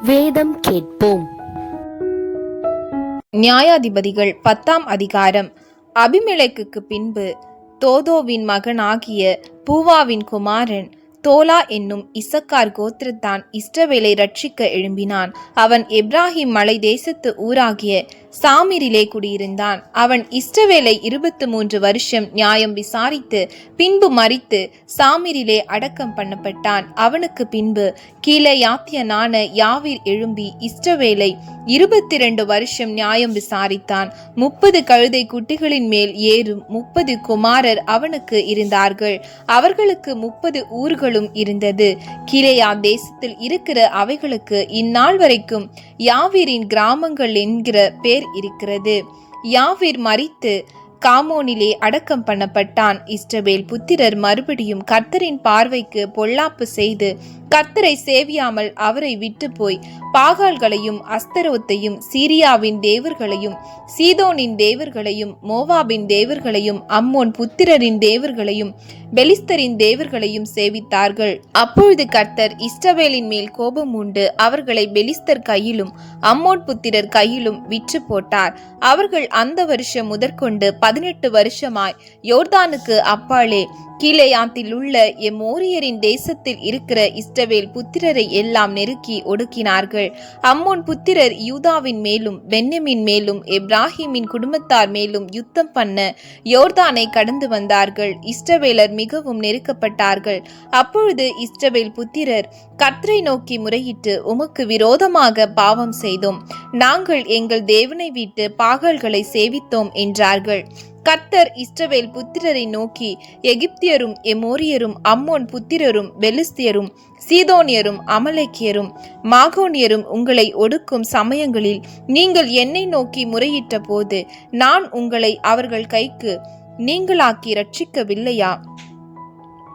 வேதம் கேட்போம். நியாயாதிபதிகள் 10ஆம் அதிகாரம். அபிமெலேக்குக்கு பின்பு தோதோவின் மகனாகிய பூவாவின் குமாரன் தோலா என்னும் இசக்கார் கோத்திரத்தான் இஸ்ரவேலை ரட்சிக்க எழும்பினான். அவன் எப்ராஹிம் மலை தேசத்து ஊராகிய சாமிரிலே குடியிருந்தான். அவன் இஸ்ரவேலை 23 வருஷம் நியாயம் விசாரித்து பின்பு மரித்து சாமிரிலே அடக்கம் பண்ணப்பட்டான். அவனுக்கு பின்பு கீலேயாத்தியனான யாவீர் எழும்பி இஸ்ரவேலை 22 வருஷம் நியாயம் விசாரித்தான். 30 கழுதை குட்டிகளின் மேல் ஏறும் 30 குமாரர் அவனுக்கு இருந்தார்கள். அவர்களுக்கு 30 ஊர்களும் இருந்தது. கீலேயா தேசத்தில் இருக்கிற அவைகளுக்கு இந்நாள் வரைக்கும் யாவீரின் கிராமங்கள் என்கிற பேர் இருக்கிறது. யாவீர் மரித்து காமோனிலே அடக்கம் பண்ணப்பட்டான். இஸ்ரவேல் புத்திரர் மறுபடியும் கர்த்தரின் பார்வைக்கு பொல்லாப்பு செய்து கர்த்தரை சேவியாமல் அவரை விட்டு போய் பாகால்களையும் அஸ்தரோத்தையும் சீரியாவின் தேவர்களையும் சீதோனின் தேவர்களையும் மோவாபின் தேவர்களையும் அம்மோன் புத்திரரின் தேவர்களையும் பெலிஸ்தரின் தேவர்களையும் சேவித்தார்கள். அப்பொழுது கர்த்தர் இஸ்ரவேலின் மேல் கோபம் உண்டு அவர்களை பெலிஸ்தர் கையிலும் அம்மோன் புத்திரர் கையிலும் விற்று போட்டார். அவர்கள் அந்த வருஷம் முதற்கொண்டு 18 வருஷமாய் யோர்தானுக்கு அப்பாலே கீலேயாத்தில் உள்ள எமோரியரின் தேசத்தில் இருக்கிற இஸ்ரவேல் புத்திரரை எல்லாம் நெருக்கி ஒடுக்கினார்கள். அம்மோன் புத்திரர் யூதாவின் மேலும் பென்யமின் மேலும் எப்ராஹிமின் குடும்பத்தார் மேலும் யுத்தம் பண்ண யோர்தானை கடந்து வந்தார்கள். இஸ்ரவேலர் மிகவும் நெருக்கப்பட்டார்கள். அப்பொழுது இஸ்ரவேல் புத்திரர் கர்த்தரை நோக்கி முறையிட்டு, உமக்கு விரோதமாக பாவம் செய்தோம், நாங்கள் எங்கள் தேவனை விட்டு பாகால்களை சேவித்தோம் என்றார்கள். கர்த்தர் இஸ்ரவேல் புத்திரரை நோக்கி, எகிப்தியரும் எமோரியரும் அம்மோன் புத்திரரும் பெலிஸ்தியரும் சீதோனியரும் அமலேக்கியரும் மாகோனியரும் உங்களை ஒடுக்கும் சமயங்களில் நீங்கள் என்னை நோக்கி முறையிட்ட போது நான் உங்களை அவர்கள் கைக்கு நீங்களாக்கி ரட்சிக்கவில்லையா?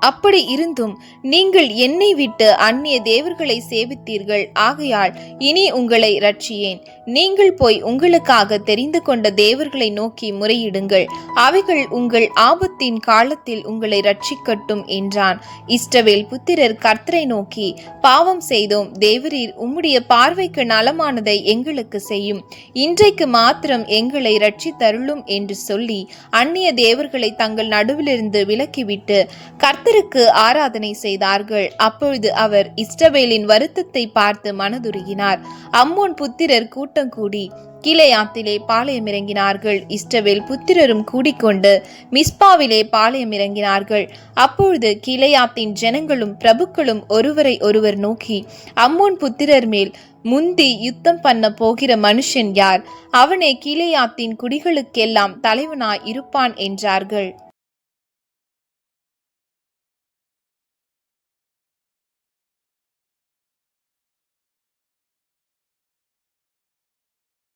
அப்படி இருந்தும் நீங்கள் என்னை விட்டு அந்நிய தேவர்களை சேவித்தீர்கள். ஆகையால் இனி உங்களை ரட்சியேன். நீங்கள் போய் உங்களுக்காக தெரிந்து கொண்ட தேவர்களை நோக்கி முறையிடுங்கள், அவைகள் உங்கள் ஆபத்தின் காலத்தில் உங்களை ரட்சிக்கட்டும் என்றான். இஸ்ரவேல் புத்திரர் கர்த்தரை நோக்கி, பாவம் செய்தோம், தேவரீர் உம்முடைய பார்வைக்கு நலமானதை எங்களுக்கு செய்யும், இன்றைக்கு மாத்திரம் எங்களை ரட்சித்தருளும் என்று சொல்லி அந்நிய தேவர்களை தங்கள் நடுவிலிருந்து விலக்கிவிட்டு கர்த்தருக்கு ஆராதனை செய்தார்கள். அப்பொழுது அவர் இஸ்ரவேலின் வருத்தத்தை பார்த்து மனதுருகினார். அம்மோன் புத்திரர் கூட்டம் கூடி கீலேயாத்திலே பாளையம் இறங்கினார்கள். இஸ்ரவேல் புத்திரரும் கூடிக்கொண்டு மிஸ்பாவிலே பாளையம் இறங்கினார்கள். அப்பொழுது கீலேயாத்தின் ஜனங்களும் பிரபுக்களும் ஒருவரை ஒருவர் நோக்கி, அம்மோன் புத்திரர் மேல் முந்தி யுத்தம் பண்ண போகிற மனுஷன் யார்? அவனே கீலேயாத்தின் குடிகளுக்கெல்லாம் தலைவனாய் இருப்பான் என்றார்கள்.